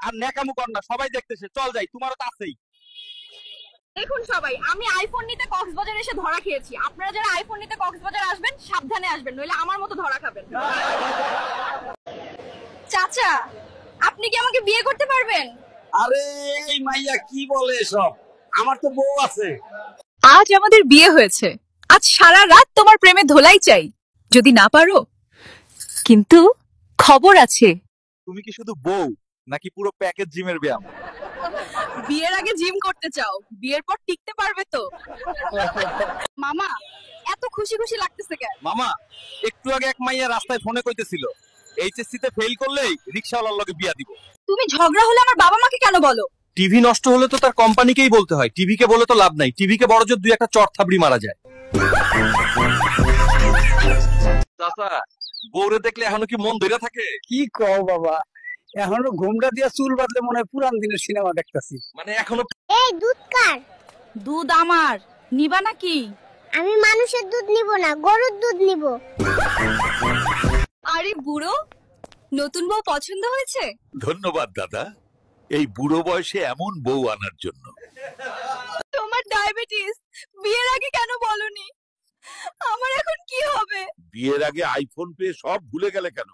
আর ন্যাকামু কর না, সবাই দেখতেছে, চল যাই, তোমারও তো আছেই। দেখুন সবাই, আমি আইফোন নিতে কক্সবাজার এসে ধরা খেয়েছি। আপনারা যারা আইফোন নিতে কক্সবাজার আসবেন সাবধানে আসবেন, নইলে আমার মতো ধরা খাবেন। চাচা, আপনি কি আমাকে বিয়ে করতে পারবেন? আরে এই মাইয়া কি বলে এসব, আমার তো বউ আছে। আজ আমাদের বিয়ে হয়েছে, আজ সারা রাত তোমার প্রেমে ধোলাই চাই, যদি না পারো কিন্তু খবর আছে। তুমি কি শুধু বউ নাকি পুরো প্যাকেজ জিমের ব্যায়াম? বিয়ের আগে জিম করতে চাও, বিয়ের পর টিকতে পারবে তো? মামা, এত খুশি খুশি লাগতেছে কেন? মামা, একটু আগে এক মাইয়া রাস্তায় ফোনে কইতেছিল এইচএসসি তে ফেল করলেই রিকশাওয়ালার লগে বিয়া দিব। তুমি ঝগড়া হলে আমার বাবা মাকে কেন বলো? টিভি নষ্ট হলে তো তার কোম্পানিকেই বলতে হয়, টিভি কে বলে তো লাভ নাই, টিভি কে বড় জোর দুই একটা চট থাবড়ি মারা যায়। চাচা, বউরে দেখলে এখনো কি মন ধইরা থাকে? কি কও বাবা, এখনো ঘুমটা দিয়া চুল বাদলে মনে হয় পুরান দিনের সিনেমা দেখতাছি। মানে এখনো এই দুধ কার? দুধ আমার, নিবা নাকি? আমি মানুষের দুধ নিব না, গরুর দুধ নিব। আরে বুড়ো, নতুন বউ পছন্দ হয়েছে? ধন্যবাদ দাদা, এই বুড়ো বয়সে এমন বউ আনার জন্য। তোমার ডায়াবেটিস, বিয়ের আগে কেন বলনি? আমার এখন কি হবে? বিয়ের আগে আইফোন পেয়ে সব ভুলে গেলে কেন?